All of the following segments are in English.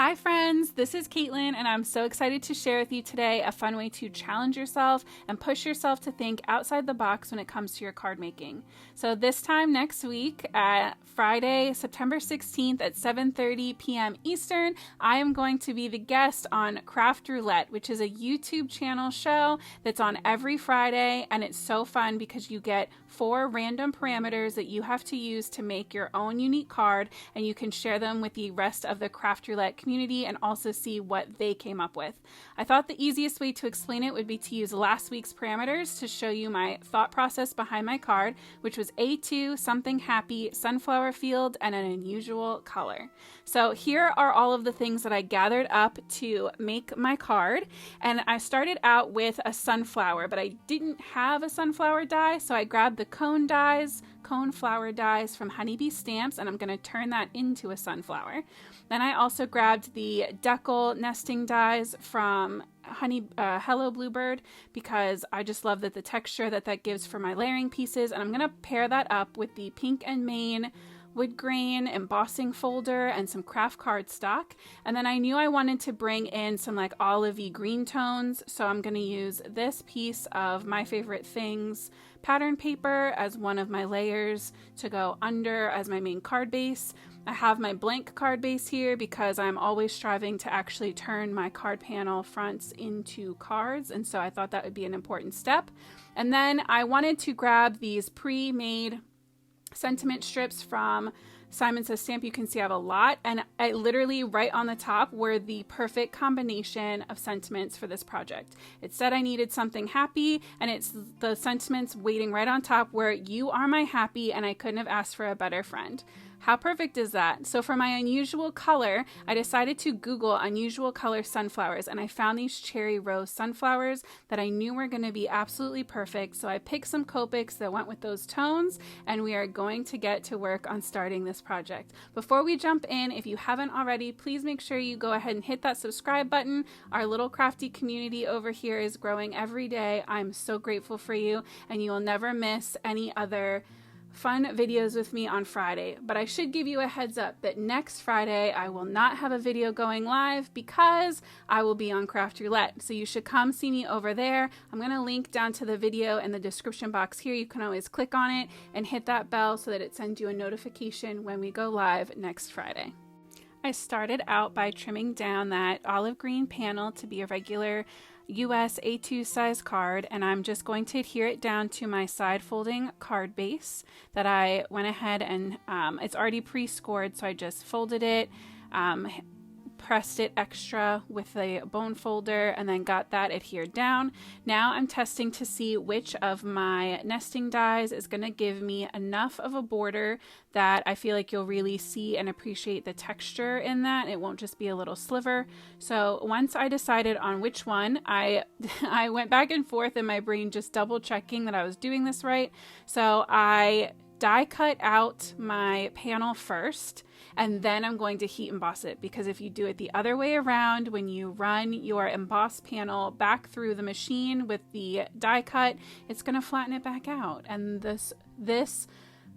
Hi friends, this is Caitlin and I'm so excited to share with you today a fun way to challenge yourself and push yourself to think outside the box when it comes to your card making. So this time next week at Friday, September 16th at 7:30 p.m. Eastern, I am going to be the guest on Roulette, which is a YouTube channel show that's on every Friday, and it's so fun because you get 4 random parameters that you have to use to make your own unique card, and you can share them with the rest of the Roulette community and also see what they came up with. I thought the easiest way to explain it would be to use last week's parameters to show you my thought process behind my card, which was A2, something happy, sunflower field, and an unusual color. So here are all of the things that I gathered up to make my card, and I started out with a sunflower, but I didn't have a sunflower die, so I grabbed the cone flower dies from Honeybee Stamps, and I'm going to turn that into a sunflower. Then I also grabbed the Deckle nesting dies from Hello Bluebird, because I just love the texture that gives for my layering pieces, and I'm going to pair that up with the Pink and Main Woodgrain embossing folder and some craft cardstock. And then I knew I wanted to bring in some like olivey green tones, so I'm going to use this piece of My Favorite Things pattern paper as one of my layers to go under as my main card base. I have my blank card base here because I'm always striving to actually turn my card panel fronts into cards, and so I thought that would be an important step. And then I wanted to grab these pre-made sentiment strips from Simon Says Stamp. You can see I have a lot, and I literally right on the top were the perfect combination of sentiments for this project. It said I needed something happy, and it's the sentiments waiting right on top where you are my happy, and I couldn't have asked for a better friend. How perfect is that? So for my unusual color, I decided to Google unusual color sunflowers, and I found these cherry rose sunflowers that I knew were going to be absolutely perfect. So I picked some Copics that went with those tones, and we are going to get to work on starting this project. Before we jump in, if you haven't already, please make sure you go ahead and hit that subscribe button. Our little crafty community over here is growing every day. I'm so grateful for you, and you will never miss any other fun videos with me on Friday. But I should give you a heads up that next Friday I will not have a video going live because I will be on Roulette. So you should come see me over there. I'm going to link down to the video in the description box here. You can always click on it and hit that bell so that it sends you a notification when we go live next Friday. I started out by trimming down that olive green panel to be a regular US A2 size card, and I'm just going to adhere it down to my side folding card base that I went ahead and it's already pre-scored, so I just folded it, pressed it extra with a bone folder, and then got that adhered down. Now I'm testing to see which of my nesting dies is going to give me enough of a border that I feel like you'll really see and appreciate the texture in that. It won't just be a little sliver. So once I decided on which one, I went back and forth in my brain just double checking that I was doing this right. So I die cut out my panel first, and then I'm going to heat emboss it, because if you do it the other way around, when you run your emboss panel back through the machine with the die cut, it's going to flatten it back out. And this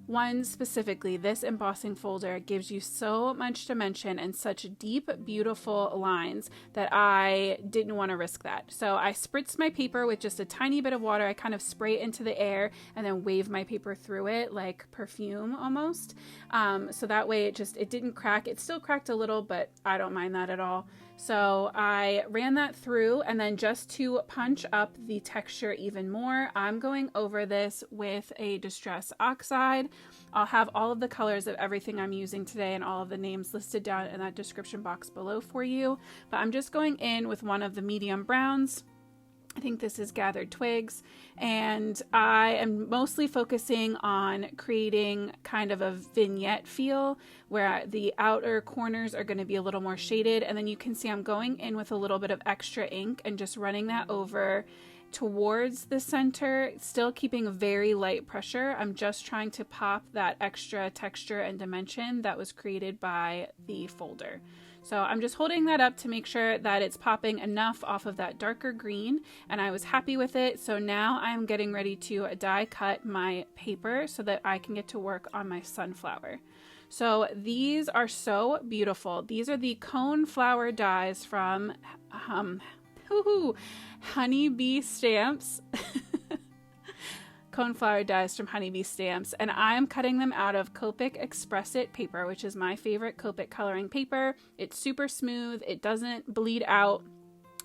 one specifically, this embossing folder, gives you so much dimension and such deep, beautiful lines that I didn't want to risk that. So I spritzed my paper with just a tiny bit of water. I kind of spray it into the air and then wave my paper through it like perfume almost. So that way it didn't crack. It still cracked a little, but I don't mind that at all. So I ran that through, and then just to punch up the texture even more, I'm going over this with a Distress Oxide. I'll have all of the colors of everything I'm using today and all of the names listed down in that description box below for you. But I'm just going in with one of the medium browns. I think this is Gathered Twigs, and I am mostly focusing on creating kind of a vignette feel where the outer corners are going to be a little more shaded, and then you can see I'm going in with a little bit of extra ink and just running that over towards the center, still keeping very light pressure. I'm just trying to pop that extra texture and dimension that was created by the folder. So I'm just holding that up to make sure that it's popping enough off of that darker green, and I was happy with it. So now I'm getting ready to die cut my paper so that I can get to work on my sunflower. So these are so beautiful. These are the cone flower dies from Honeybee Stamps. Coneflower dies from Honeybee Stamps, and I'm cutting them out of Copic Express It paper, which is my favorite Copic coloring paper. It's super smooth, it doesn't bleed out,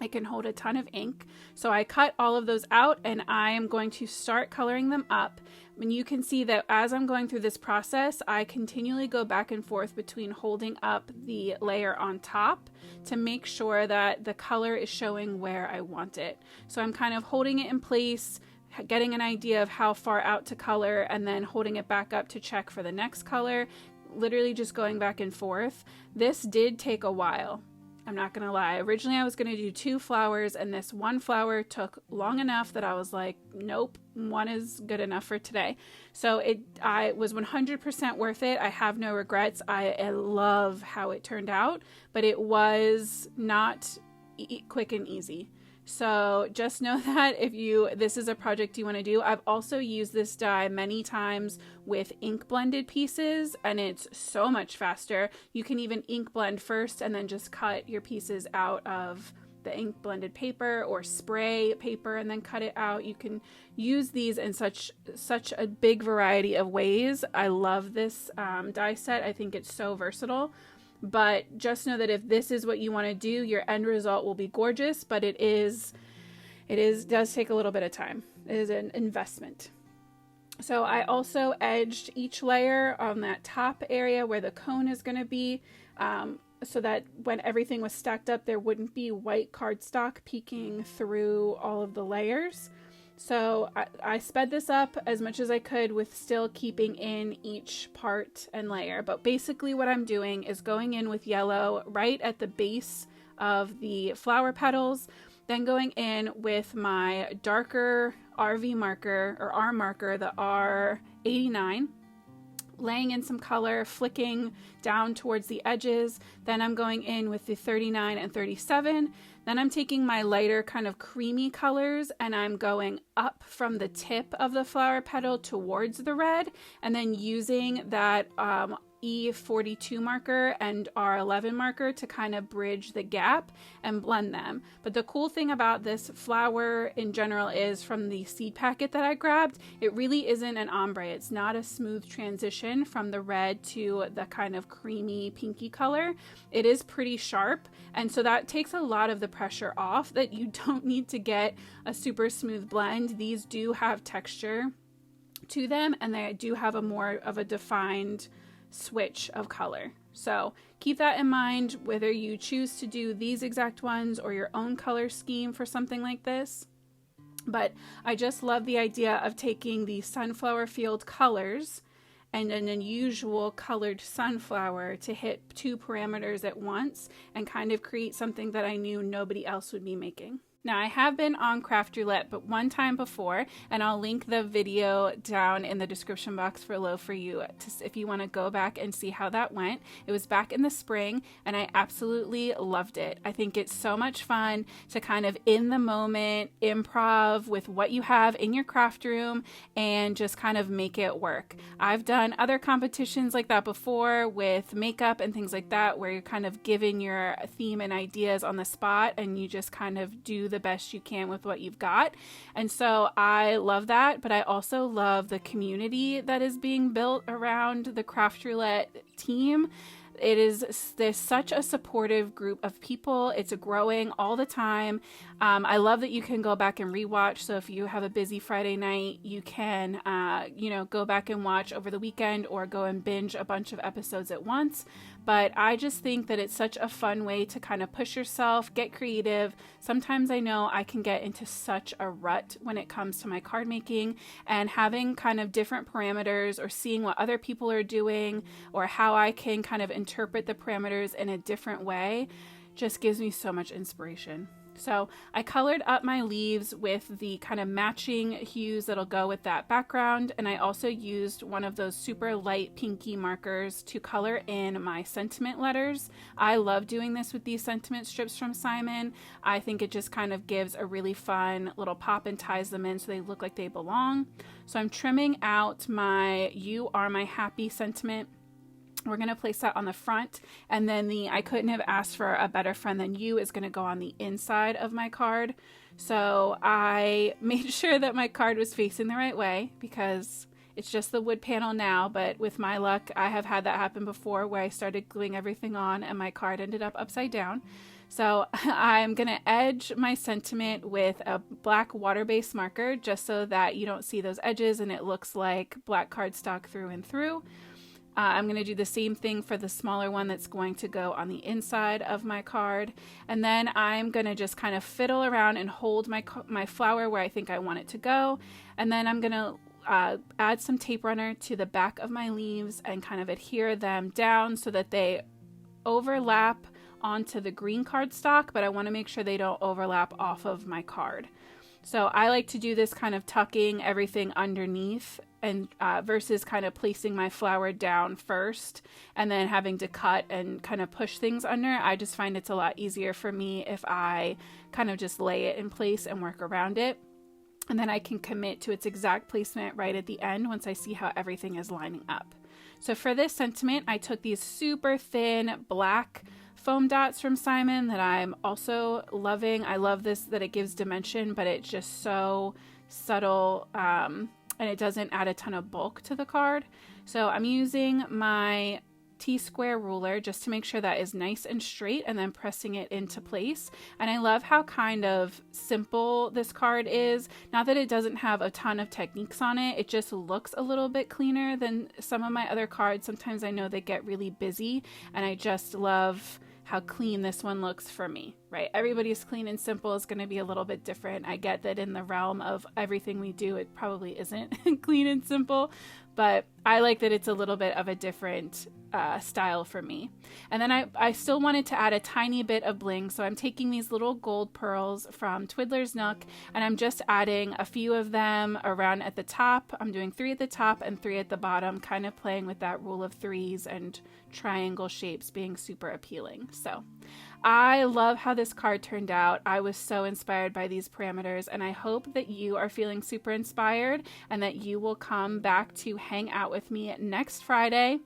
it can hold a ton of ink. So I cut all of those out and I am going to start coloring them up. And you can see that as I'm going through this process, I continually go back and forth between holding up the layer on top to make sure that the color is showing where I want it. So I'm kind of holding it in place, getting an idea of how far out to color, and then holding it back up to check for the next color, literally just going back and forth. This did take a while, I'm not gonna lie. Originally I was gonna do 2 flowers, and this one flower took long enough that I was like, nope, one is good enough for today. So I was 100% worth it. I have no regrets. I love how it turned out, but it was not quick and easy. So just know that if this is a project you want to do. I've also used this die many times with ink blended pieces, and it's so much faster. You can even ink blend first and then just cut your pieces out of the ink blended paper, or spray paper and then cut it out. You can use these in such a big variety of ways. I love this die set. I think it's so versatile. But just know that if this is what you want to do, your end result will be gorgeous, but it does take a little bit of time. It is an investment. So I also edged each layer on that top area where the cone is going to be, so that when everything was stacked up, there wouldn't be white cardstock peeking through all of the layers. So I sped this up as much as I could with still keeping in each part and layer. But basically what I'm doing is going in with yellow right at the base of the flower petals, then going in with my darker RV marker, or R marker, the R89, laying in some color, flicking down towards the edges. Then I'm going in with the 39 and 37. Then I'm taking my lighter kind of creamy colors and I'm going up from the tip of the flower petal towards the red, and then using that E42 marker and R11 marker to kind of bridge the gap and blend them. But the cool thing about this flower in general is, from the seed packet that I grabbed, it really isn't an ombre. It's not a smooth transition from the red to the kind of creamy pinky color. It is pretty sharp, and so that takes a lot of the pressure off, that you don't need to get a super smooth blend. These do have texture to them, and they do have a more of a defined switch of color. So keep that in mind, whether you choose to do these exact ones or your own color scheme for something like this. But I just love the idea of taking the sunflower field colors and an unusual colored sunflower to hit 2 parameters at once and kind of create something that I knew nobody else would be making. Now, I have been on Craft Roulette, but one time before, and I'll link the video down in the description box below for you if you want to go back and see how that went. It was back in the spring, and I absolutely loved it. I think it's so much fun to kind of in the moment improv with what you have in your craft room and just kind of make it work. I've done other competitions like that before with makeup and things like that, where you're kind of given your theme and ideas on the spot and you just kind of do the best you can with what you've got. And so I love that, but I also love the community that is being built around the Craft Roulette team. There's such a supportive group of people. It's growing all the time. I love that you can go back and rewatch. So if you have a busy Friday night, you can, go back and watch over the weekend, or go and binge a bunch of episodes at once. But I just think that it's such a fun way to kind of push yourself, get creative. Sometimes I know I can get into such a rut when it comes to my card making, and having kind of different parameters, or seeing what other people are doing, or how I can kind of interpret the parameters in a different way, just gives me so much inspiration. So I colored up my leaves with the kind of matching hues that'll go with that background, and I also used one of those super light pinky markers to color in my sentiment letters. I love doing this with these sentiment strips from Simon. I think it just kind of gives a really fun little pop and ties them in so they look like they belong. So I'm trimming out my "You Are My Happy" sentiment We're going to place that on the front, and then the I couldn't have asked for a better friend than you is going to go on the inside of my card. So I made sure that my card was facing the right way because it's just the wood panel now, but with my luck, I have had that happen before where I started gluing everything on and my card ended up upside down. So I'm going to edge my sentiment with a black water-based marker just so that you don't see those edges and it looks like black cardstock through and through. I'm going to do the same thing for the smaller one that's going to go on the inside of my card. And then I'm going to just kind of fiddle around and hold my flower where I think I want it to go. And then I'm going to add some tape runner to the back of my leaves and kind of adhere them down so that they overlap onto the green cardstock, but I want to make sure they don't overlap off of my card. So I like to do this kind of tucking everything underneath and versus kind of placing my flower down first and then having to cut and kind of push things under. I just find it's a lot easier for me if I kind of just lay it in place and work around it. And then I can commit to its exact placement right at the end once I see how everything is lining up. So for this sentiment, I took these super thin black foam dots from Simon that I'm also loving. I love this, that it gives dimension, but it's just so subtle and it doesn't add a ton of bulk to the card. So I'm using my T-square ruler just to make sure that is nice and straight and then pressing it into place. And I love how kind of simple this card is. Not that it doesn't have a ton of techniques on it, it just looks a little bit cleaner than some of my other cards. Sometimes I know they get really busy and I just love how clean this one looks for me, right? Everybody's clean and simple is going to be a little bit different. I get that in the realm of everything we do, it probably isn't clean and simple, but I like that it's a little bit of a different style for me. And then I still wanted to add a tiny bit of bling, so I'm taking these little gold pearls from Twiddler's Nook and I'm just adding a few of them around at the top. I'm doing 3 at the top and 3 at the bottom, kind of playing with that rule of threes and triangle shapes being super appealing. So I love how this card turned out. I was so inspired by these parameters and I hope that you are feeling super inspired and that you will come back to hang out with me next Friday.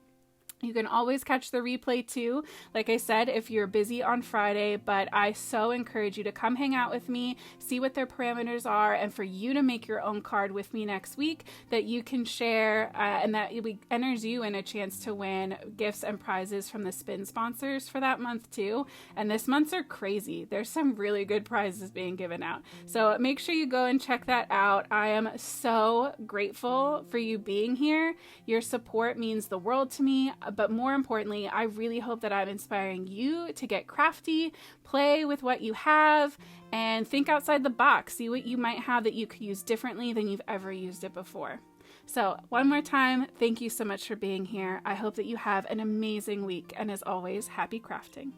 You can always catch the replay too, like I said, if you're busy on Friday, but I so encourage you to come hang out with me, see what their parameters are, and for you to make your own card with me next week that you can share and that enters you in a chance to win gifts and prizes from the spin sponsors for that month too. And this month's are crazy. There's some really good prizes being given out. So make sure you go and check that out. I am so grateful for you being here. Your support means the world to me. But more importantly, I really hope that I'm inspiring you to get crafty, play with what you have, and think outside the box. See what you might have that you could use differently than you've ever used it before. So one more time, thank you so much for being here. I hope that you have an amazing week. And as always, happy crafting.